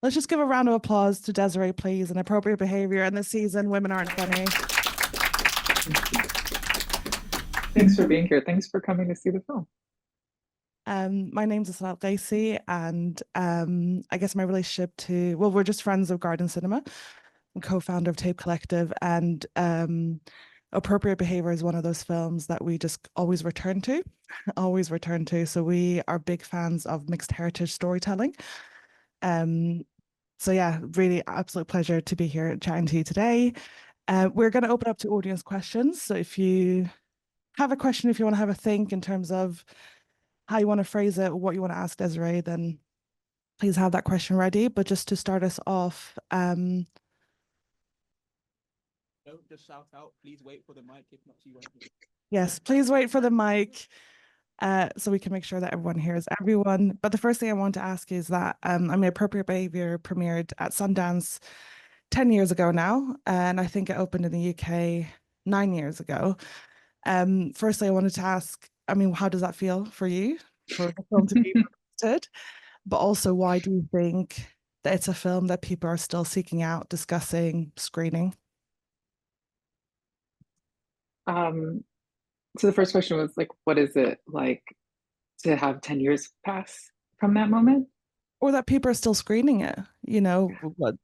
Let's just give a round of applause to Desiree, please, and Appropriate Behaviour in this season. Women Aren't Funny. Thanks for being here. Thanks for coming to see the film. My name's Isra Al Kassi, and I guess my relationship to, well, we're just friends of Garden Cinema. I'm co-founder of Tape Collective, and Appropriate Behaviour is one of those films that we just always return to, always return to. So we are big fans of mixed heritage storytelling. Um, so yeah, really absolute pleasure to be here chatting to you today. We're going to open up to audience questions. So if you have a question, if you want to have a think in terms of how you want to phrase it, or what you want to ask Desiree, then please have that question ready. But just to start us off, Don't just shout out. Please wait for the mic. If not, you won't hear. yes, please wait for the mic so we can make sure that everyone hears everyone. But the first thing I want to ask is that, Appropriate Behaviour premiered at Sundance 10 years ago now, and I think it opened in the UK 9 years ago. Firstly, I wanted to ask, how does that feel for you, for the film to be released? But also, why do you think that it's a film that people are still seeking out, discussing, screening? So the first question was like, what is it like to have 10 years pass from that moment? Or that people are still screening it? What?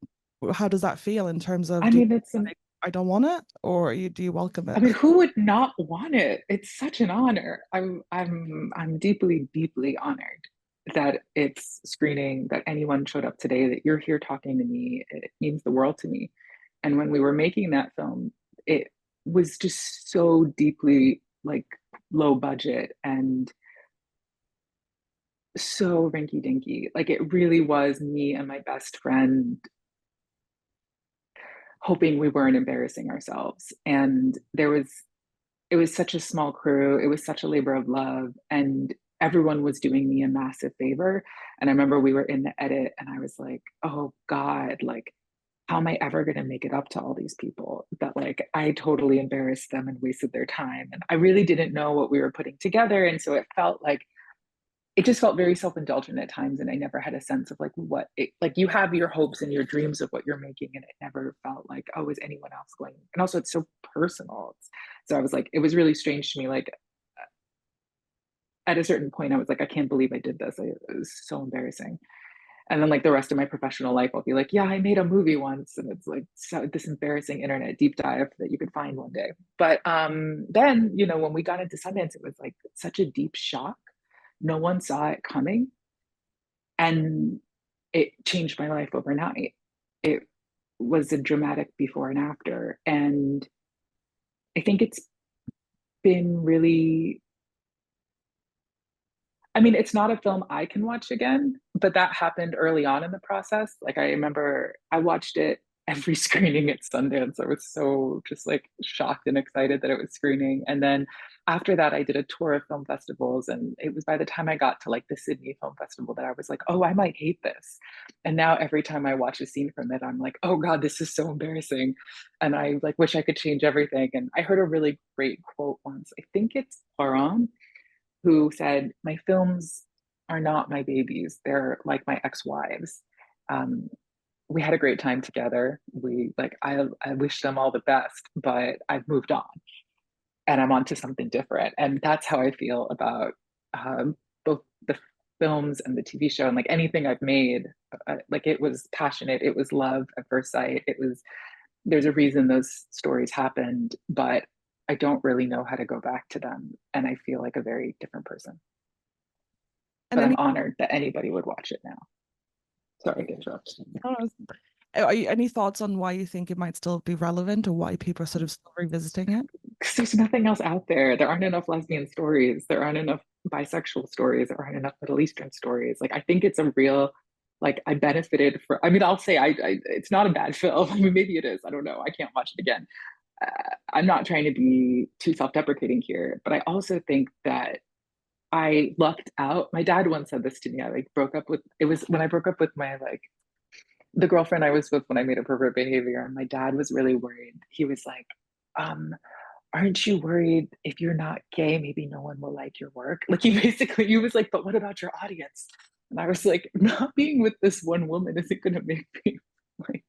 How does that feel in terms of, I do you mean, it's like, I don't want it, or do you welcome it? I mean, who would not want it? It's such an honor. I'm deeply, deeply honored that it's screening, that anyone showed up today, that you're here talking to me. It means the world to me. And when we were making that film, it was just so deeply like low budget and so rinky dinky. Like it really was me and my best friend hoping we weren't embarrassing ourselves. And it was such a small crew. It was such a labor of love. And everyone was doing me a massive favor. And I remember we were in the edit and I was like, oh God, like, how am I ever going to make it up to all these people that like I totally embarrassed them and wasted their time? And I really didn't know what we were putting together. And so it felt like it just felt very self-indulgent at times, and I never had a sense of like what it like you have your hopes and your dreams of what you're making, and it never felt like, oh, is anyone else going? And also it's so personal. So I was like, it was really strange to me, like at a certain point I was like, I can't believe I did this. It was so embarrassing. And then like the rest of my professional life I'll be like, yeah, I made a movie once, and it's like so this embarrassing internet deep dive that you could find one day. But then when we got into Sundance, it was like such a deep shock. No one saw it coming, and it changed my life overnight. It was a dramatic before and after, and I think it's been really, I mean, it's not a film I can watch again, but that happened early on in the process. Like I remember I watched it every screening at Sundance. I was so just like shocked and excited that it was screening. And then after that, I did a tour of film festivals. And it was by the time I got to like the Sydney Film Festival that I was like, oh, I might hate this. And now every time I watch a scene from it, I'm like, oh God, this is so embarrassing. And I like wish I could change everything. And I heard a really great quote once. I think it's Paran who said, my films are not my babies. They're like my ex-wives. Um, we had a great time together. I wish them all the best, but I've moved on and I'm on to something different. And that's how I feel about both the films and the TV show and like anything I've made. Like it was passionate. It was love at first sight. There's a reason those stories happened, but I don't really know how to go back to them. And I feel like a very different person. And But I'm any, honored that anybody would watch it now. Sorry to interrupt. I don't know, any thoughts on why you think it might still be relevant, or why people are sort of still revisiting it? Because there's nothing else out there. There aren't enough lesbian stories. There aren't enough bisexual stories. There aren't enough Middle Eastern stories. Like I think it's a real, like I benefited for. I mean, I'll say it's not a bad film. I mean, maybe it is. I don't know. I can't watch it again. I'm not trying to be too self-deprecating here, but I also think that I lucked out. My dad once said this to me. I like broke up with it was when I broke up with my like the girlfriend I was with when I made Appropriate Behavior, and my dad was really worried. He was like, um, aren't you worried if you're not gay, maybe no one will like your work? Like he was like, but what about your audience? And I was like, not being with this one woman isn't going to make me like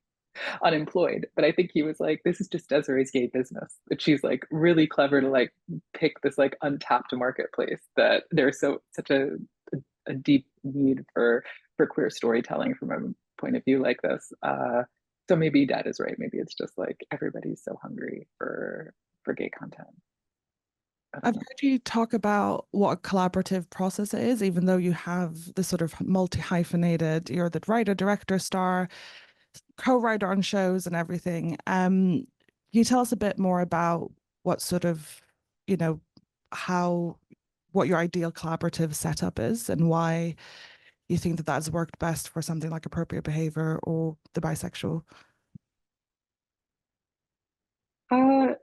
unemployed. But I think he was like, this is just Desiree's gay business. But she's like really clever to like pick this like untapped marketplace that there's such a deep need for queer storytelling from a point of view like this. So maybe Dad is right. Maybe it's just like everybody's so hungry for gay content. I've heard you talk about what a collaborative process it is, even though you have this sort of multi-hyphenated, you're the writer, director, star, co-writer on shows and everything. Can you tell us a bit more about what sort of, you know, how, what your ideal collaborative setup is and why you think that that's worked best for something like Appropriate Behaviour or the bisexual? Uh,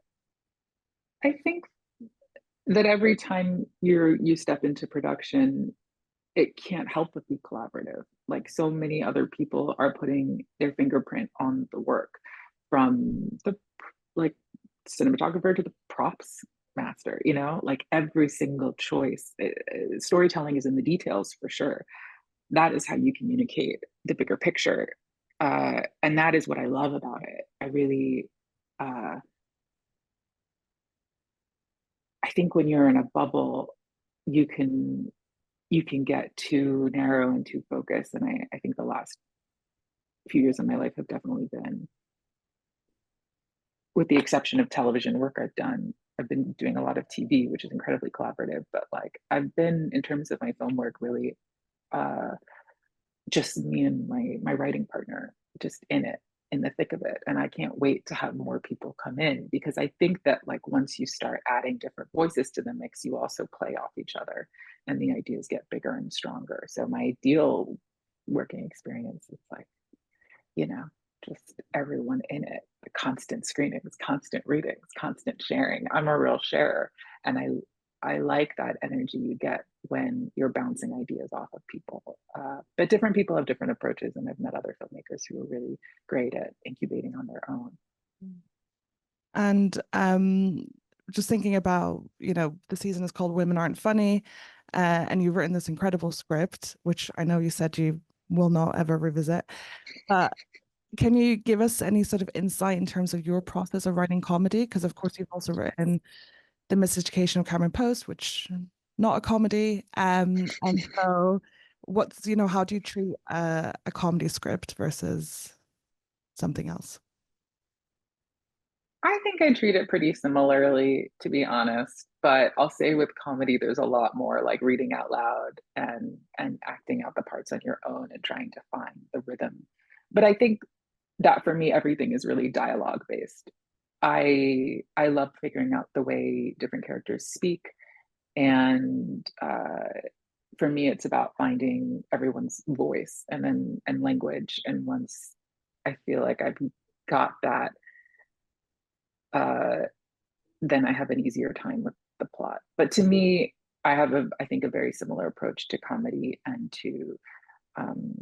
I think that every time you step into production, it can't help but be collaborative. Like so many other people are putting their fingerprint on the work, from the like cinematographer to the props master, you know, like every single choice. Storytelling is in the details for sure. That is how you communicate the bigger picture. And that is what I love about it. I really, I think when you're in a bubble, you can get too narrow and too focused. And I think the last few years of my life have definitely been, with the exception of television work I've been doing a lot of TV, which is incredibly collaborative. But like I've been, in terms of my film work, really uh, just me and my writing partner, just in the thick of it. And I can't wait to have more people come in, because I think that like once you start adding different voices to the mix, you also play off each other and the ideas get bigger and stronger. So my ideal working experience is like, you know, just everyone in it, the constant screenings, constant readings, constant sharing. I'm a real sharer, and I like that energy you get when you're bouncing ideas off of people. But different people have different approaches, and I've met other filmmakers who are really great at incubating on their own. And just thinking about, you know, the season is called Women Aren't Funny, and you've written this incredible script, which I know you said you will not ever revisit. But can you give us any sort of insight in terms of your process of writing comedy? Because of course you've also written The Miseducation of Cameron Post, which not a comedy. And so what's, you know, how do you treat a comedy script versus something else? I think I treat it pretty similarly, to be honest. But I'll say with comedy, there's a lot more like reading out loud and acting out the parts on your own and trying to find the rhythm. But I think that for me, everything is really dialogue based. I love figuring out the way different characters speak, and for me, it's about finding everyone's voice and language. And once I feel like I've got that, uh, then I have an easier time with the plot. But to me, I think a very similar approach to comedy um,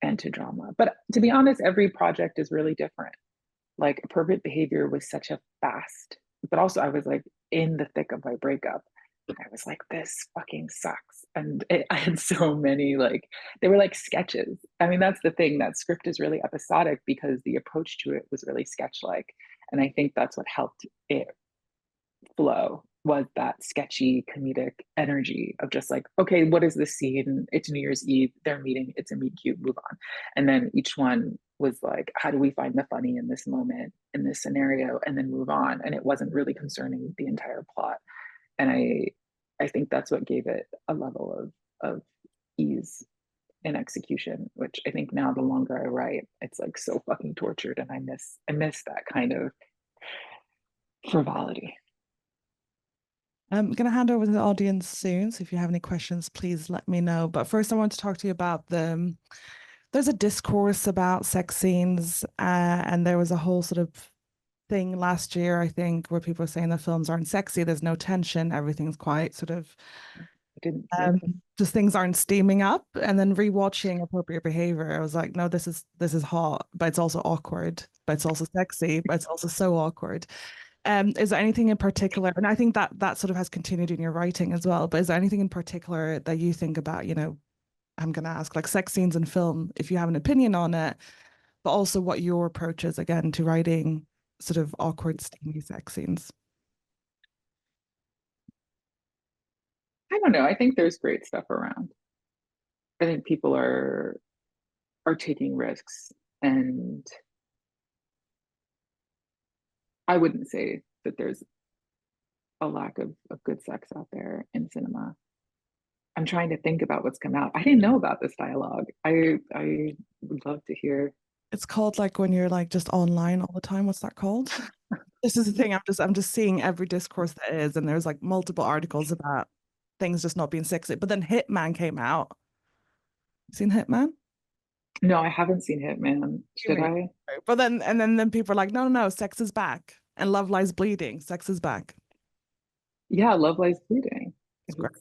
and to drama. But to be honest, every project is really different. Like Appropriate Behavior was such a fast, but also I was like in the thick of my breakup. I was like, this fucking sucks. And I had so many, like, they were like sketches. I mean, that's the thing, that script is really episodic because the approach to it was really sketch like. And I think that's what helped it flow, was that sketchy comedic energy of just like, okay, what is this scene? It's New Year's Eve, they're meeting, it's a meet cute, move on. And then each one was like, how do we find the funny in this moment, in this scenario, and then move on? And it wasn't really concerning the entire plot. And I think that's what gave it a level of ease in execution, which I think now the longer I write, it's like so fucking tortured, and I miss that kind of frivolity. I'm going to hand over to the audience soon. So if you have any questions, please let me know. But first, I want to talk to you about there's a discourse about sex scenes, and there was a whole sort of thing last year, I think, where people are saying the films aren't sexy, there's no tension, everything's quite sort of I didn't see that. just things aren't steaming up. And then rewatching Appropriate Behavior, I was like, no, this is hot, but it's also awkward, but it's also sexy, but it's also so awkward. Is there anything in particular, and I think that that sort of has continued in your writing as well, but is there anything in particular that you think about, you know, I'm going to ask, like sex scenes in film, if you have an opinion on it, but also what your approach is again to writing sort of awkward, steamy sex scenes. I don't know. I think there's great stuff around. I think people are taking risks, and I wouldn't say that there's a lack of good sex out there in cinema. I'm trying to think about what's come out. I didn't know about this dialogue. I would love to hear. It's called like when you're like just online all the time. What's that called? This is the thing. I'm just seeing every discourse there is, and there's like multiple articles about things just not being sexy. But then Hitman came out. Seen Hitman? No, I haven't seen Hitman. Should I? But then people are like, no, sex is back, and Love Lies Bleeding. Sex is back. Yeah, Love Lies Bleeding. It's great.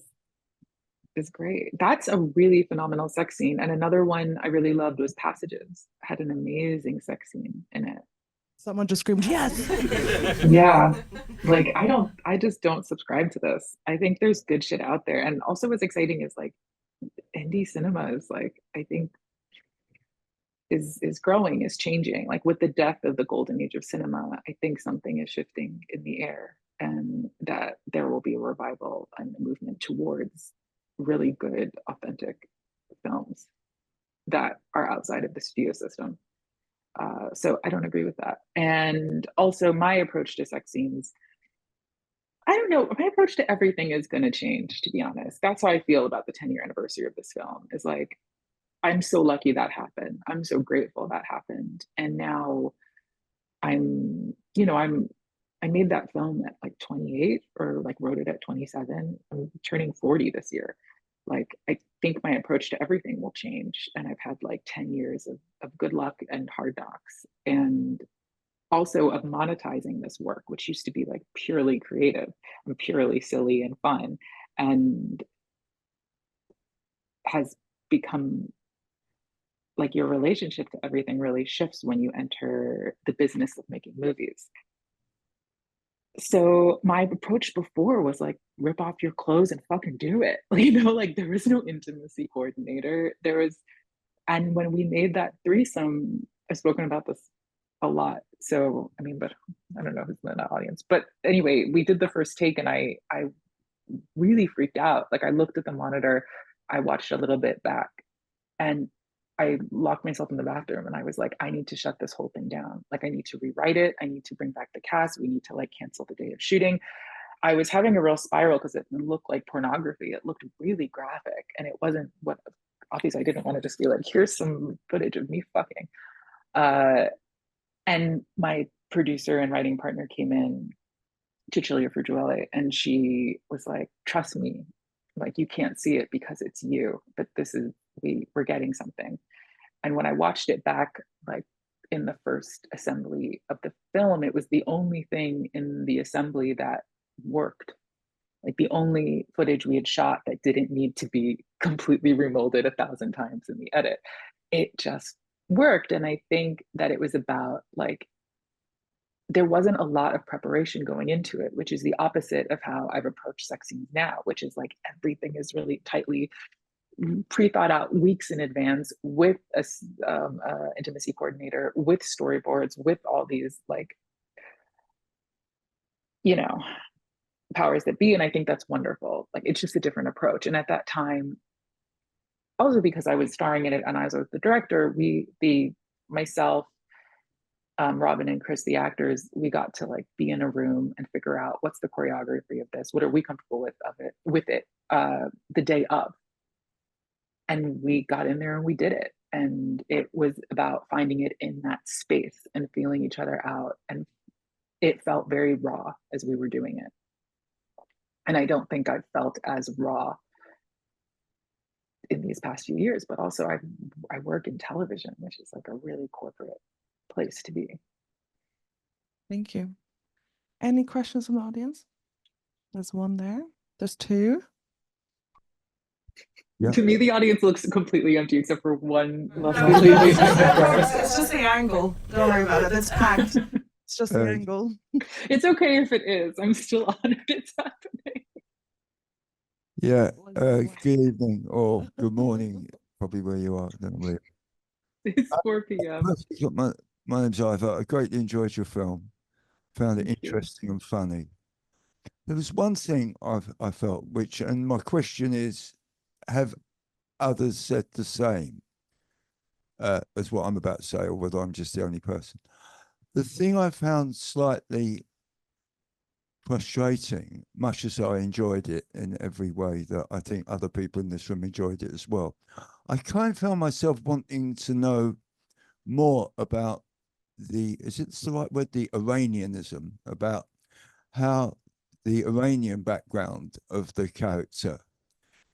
Is great. That's a really phenomenal sex scene. And another one I really loved was Passages. Had an amazing sex scene in it. Someone just screamed, yes. Yeah. Like I just don't subscribe to this. I think there's good shit out there. And also what's exciting is like indie cinema is like, I think is growing, is changing. Like with the death of the golden age of cinema, I think something is shifting in the air, and that there will be a revival and a movement towards really good, authentic films that are outside of the studio system. So I don't agree with that. And also my approach to sex scenes, I don't know, my approach to everything is going to change, to be honest. That's how I feel about the 10-year anniversary of this film, is like, I'm so lucky that happened. I'm so grateful that happened. And now I made that film at like 28, or like wrote it at 27. I'm turning 40 this year. Like, I think my approach to everything will change. And I've had like 10 years of good luck and hard knocks, and also of monetizing this work, which used to be like purely creative and purely silly and fun, and has become like, your relationship to everything really shifts when you enter the business of making movies. So my approach before was like, rip off your clothes and fucking do it. Like there was no intimacy coordinator. And when we made that threesome, I've spoken about this a lot. So, I mean, but I don't know who's in the audience. But anyway, we did the first take, and I really freaked out. Like I looked at the monitor, I watched a little bit back, and I locked myself in the bathroom, and I was like, I need to shut this whole thing down. Like I need to rewrite it. I need to bring back the cast. We need to like cancel the day of shooting. I was having a real spiral because it looked like pornography. It looked really graphic, and it wasn't what, obviously I didn't want to just be like, here's some footage of me fucking. And my producer and writing partner came in, Cecilia Frugiuele, and she was like, trust me, like you can't see it because it's you, but we're getting something. And when I watched it back, like in the first assembly of the film, it was the only thing in the assembly that worked. Like the only footage we had shot that didn't need to be completely remolded 1,000 times in the edit. It just worked. And I think that it was about like, there wasn't a lot of preparation going into it, which is the opposite of how I've approached sex scenes now, which is like everything is really tightly pre-thought out weeks in advance, with a intimacy coordinator, with storyboards, with all these like, powers that be. And I think that's wonderful. Like it's just a different approach. And at that time, also because I was starring in it and I was the director, myself, Robin and Chris, the actors, we got to like be in a room and figure out what's the choreography of this, what are we comfortable with it the day of. And we got in there and we did it. And it was about finding it in that space and feeling each other out. And it felt very raw as we were doing it. And I don't think I've felt as raw in these past few years, but also I work in television, which is like a really corporate place to be. Thank you. Any questions from the audience? There's one there. There's two. Yeah. To me, the audience looks completely empty except for one lovely No, lady. it's just the angle. Don't worry about it. It's packed. It's just the angle. It's okay if it is. I'm still honored it's happening. Yeah. Good evening or good morning. probably where you are. I don't know where. It's 4 p.m. My name's Ivor. I greatly enjoyed your film. Found it Thank you. interesting and funny. There was one thing I felt, which, and my question is, have others said the same as what I'm about to say, or whether I'm just the only person? The thing I found slightly frustrating, much as I enjoyed it in every way that I think other people in this room enjoyed it as well, I kind of found myself wanting to know more about is it the right word, the Iranianism, about how the Iranian background of the character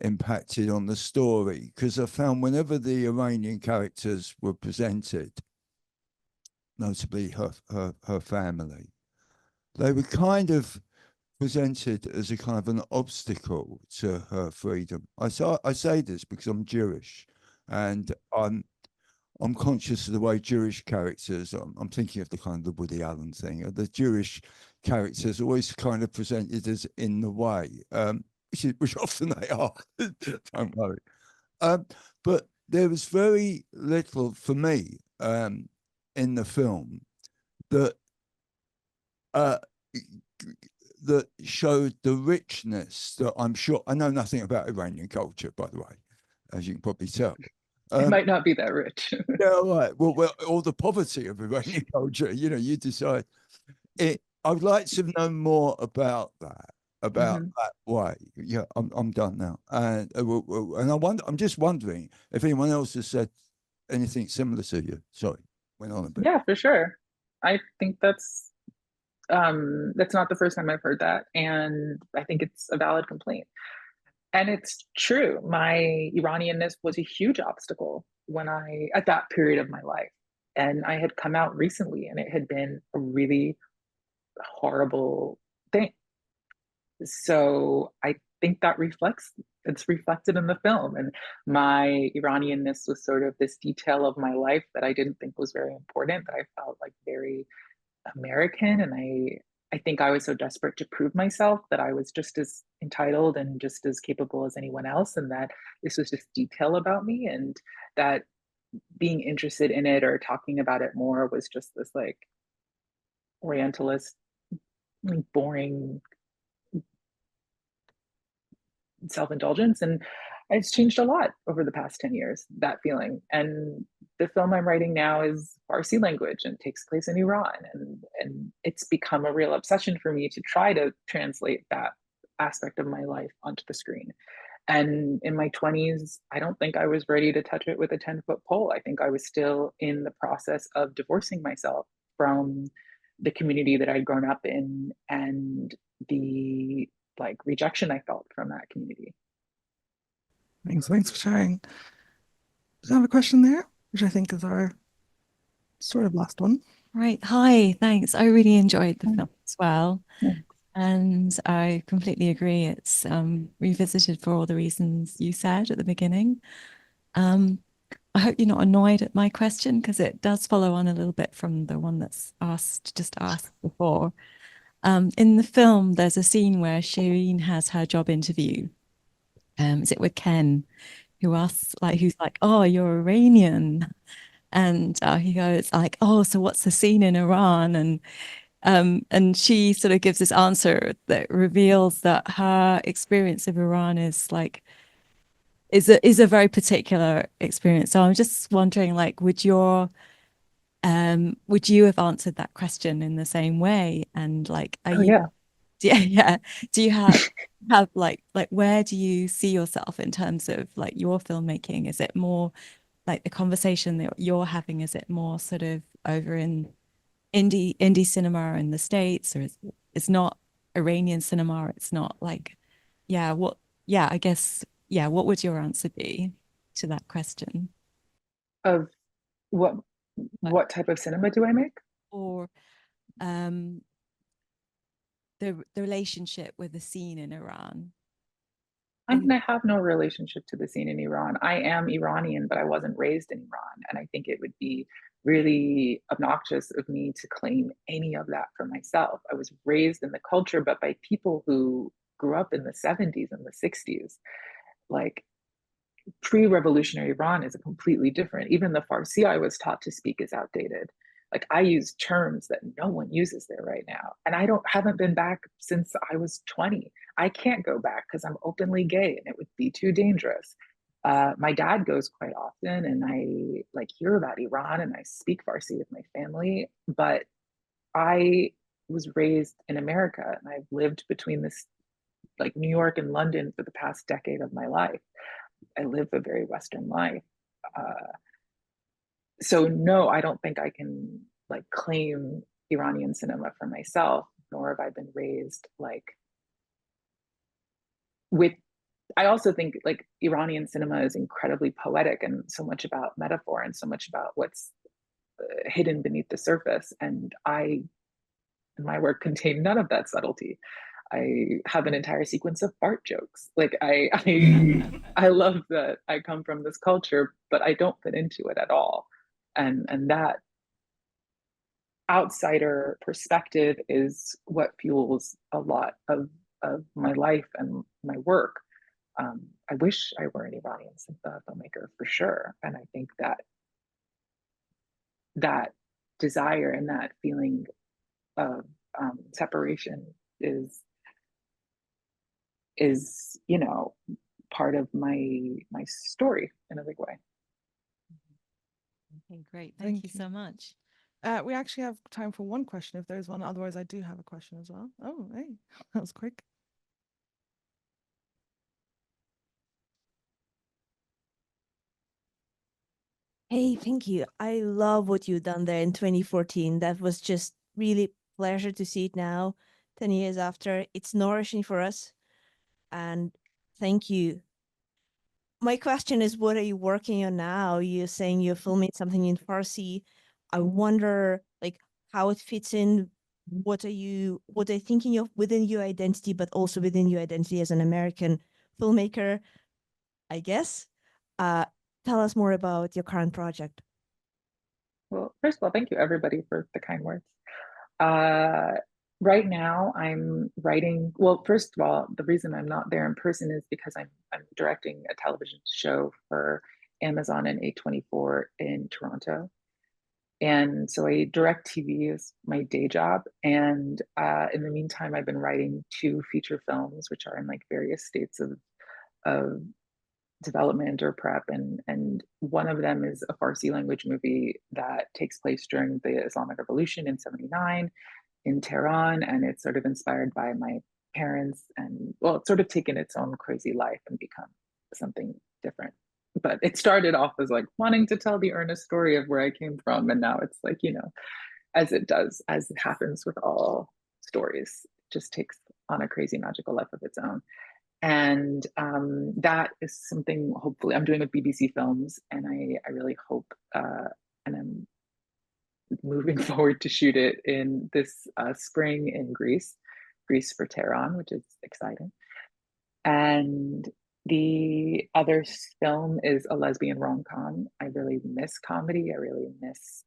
impacted on the story. Because I found whenever the Iranian characters were presented, notably her family, they were kind of presented as a kind of an obstacle to her freedom. I say this because I'm Jewish, and I'm conscious of the way Jewish characters, I'm thinking of the kind of the Woody Allen thing, the Jewish characters always kind of presented as in the way, which often they are, don't worry. But there was very little for me in the film that that showed the richness that I'm sure, I know nothing about Iranian culture, by the way, as you can probably tell. It might not be that rich. Yeah, right. Well, all the poverty of Iranian culture, you decide. I would like to know more about that, that way. Yeah, I'm done now, and I'm just wondering if anyone else has said anything similar to you. Sorry, went on a bit. Yeah, for sure. I think that's not the first time I've heard that, and I think it's a valid complaint. And it's true. My Iranianness was a huge obstacle at that period of my life. And I had come out recently and it had been a really horrible thing. So I think it's reflected in the film. And my Iranianness was sort of this detail of my life that I didn't think was very important, that I felt like very American. And I think I was so desperate to prove myself that I was just as entitled and just as capable as anyone else, and that this was just detail about me, and that being interested in it or talking about it more was just this like Orientalist, like, boring self-indulgence. And it's changed a lot over the past 10 years, that feeling. And the film I'm writing now is Farsi language and takes place in Iran. And it's become a real obsession for me to try to translate that aspect of my life onto the screen. And in my 20s, I don't think I was ready to touch it with a 10-foot pole. I think I was still in the process of divorcing myself from the community that I'd grown up in and the like rejection I felt from that community. Thanks for sharing. Do I have a question there, which I think is our sort of last one? Right. Hi, thanks. I really enjoyed the film as well. Yeah. And I completely agree. It's revisited for all the reasons you said at the beginning. I hope you're not annoyed at my question because it does follow on a little bit from the one that's just asked before. In the film, there's a scene where Shireen has her job interview. Is it with Ken, who asks, who's like, "Oh, you're Iranian," and he goes like, "Oh, so what's the scene in Iran?" And she sort of gives this answer that reveals that her experience of Iran is a very particular experience. So I'm just wondering, would you have answered that question in the same way? And Yeah. do you have where do you see yourself in terms of your filmmaking? Is it more like the conversation that you're having? Is it more sort of over in indie cinema in the States, or it's not Iranian cinema? It's not I guess what would your answer be to that question? Of what type of cinema do I make? Or the relationship with the scene in Iran. I mean, I have no relationship to the scene in Iran. I am Iranian, but I wasn't raised in Iran. And I think it would be really obnoxious of me to claim any of that for myself. I was raised in the culture, but by people who grew up in the 70s and the 60s. Like, pre-revolutionary Iran is a completely different. Even the Farsi I was taught to speak is outdated. Like I use terms that no one uses there right now, and I haven't been back since I was 20. I can't go back because I'm openly gay, and it would be too dangerous. My dad goes quite often, and I like hear about Iran, and I speak Farsi with my family. But I was raised in America, and I've lived between this like New York and London for the past decade of my life. I live a very Western life. So no, I don't think I can like claim Iranian cinema for myself, nor have I been raised like with. I also think like Iranian cinema is incredibly poetic and so much about metaphor and so much about what's hidden beneath the surface. And my work contain none of that subtlety. I have an entire sequence of fart jokes. Like I love that I come from this culture, but I don't fit into it at all. And that outsider perspective is what fuels a lot of my life and my work. I wish I were an Iranian filmmaker for sure. And I think that desire and that feeling of separation is you know, part of my story in a big way. Okay, great. Thank you so much. We actually have time for one question if there's one. Otherwise, I do have a question as well. Oh, hey, that was quick. Hey, thank you. I love what you've done there in 2014. That was just really pleasure to see it now, 10 years after. It's nourishing for us. And thank you. My question is, what are you working on now? You're saying you're filming something in Farsi. I wonder like how it fits in. What are you thinking of within your identity, but also within your identity as an American filmmaker, I guess. Tell us more about your current project. Well, first of all, thank you everybody for the kind words. Right now I'm writing, well, first of all, the reason I'm not there in person is because I'm directing a television show for Amazon and A24 in Toronto. And so I direct TV is my day job. And in the meantime, I've been writing 2 feature films, which are in like various states of development or prep. And one of them is a Farsi language movie that takes place during the Islamic Revolution in '79 in Tehran. And it's sort of inspired by my parents, and well, it's sort of taken its own crazy life and become something different. But it started off as like wanting to tell the earnest story of where I came from. And now it's like, you know, as it happens with all stories, it just takes on a crazy magical life of its own. And that is something hopefully I'm doing with BBC Films, and I really hope, and I'm moving forward to shoot it in this spring in Greece for Tehran, which is exciting. And the other film is a lesbian rom-com. I really miss comedy. I really miss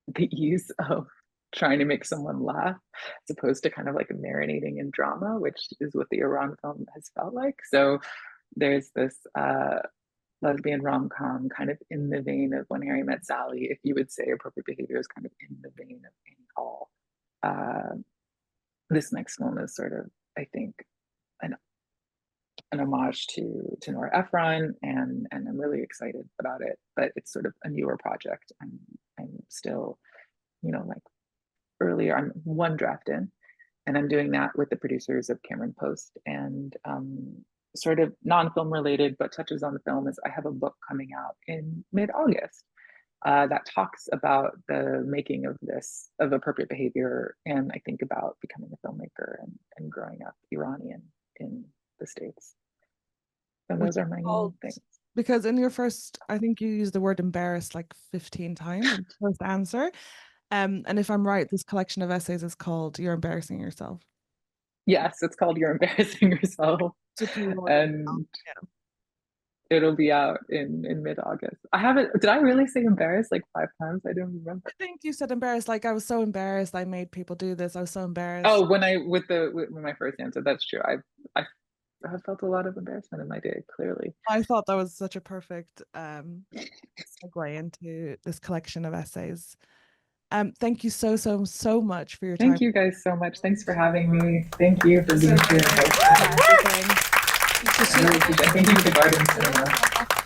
the ease of trying to make someone laugh as opposed to kind of like marinating in drama, which is what the Iran film has felt like. So there's this lesbian rom-com kind of in the vein of When Harry Met Sally. If you would say Appropriate Behaviour is kind of in the vein of Annie Hall. This next film is sort of, I think, an homage to Nora Ephron, and I'm really excited about it. But it's sort of a newer project. I'm still, you know, like earlier. I'm one draft in, and I'm doing that with the producers of Cameron Post. And sort of non-film related, but touches on the film, is I have a book coming out in mid-August that talks about the making of Appropriate Behaviour, and I think about becoming a filmmaker and growing up Iranian in the States. So those are my main things. Because in your first, I think you used the word embarrassed like 15 times in the first answer. And if I'm right, this collection of essays is called You're Embarrassing Yourself. Yes, it's called You're Embarrassing Yourself. And it'll be out in mid-August. I haven't, did I really say embarrassed like 5 times? I don't remember. I think you said embarrassed, like I was so embarrassed I made people do this. I was so embarrassed. Oh, with my first answer, that's true. I have felt a lot of embarrassment in my day, clearly. I thought that was such a perfect segue into this collection of essays. Thank you so much for your time. Thank you guys so much. Thanks for having me. Thank you for being here. Everything. I really appreciate it. Thank you for the Garden Cinema.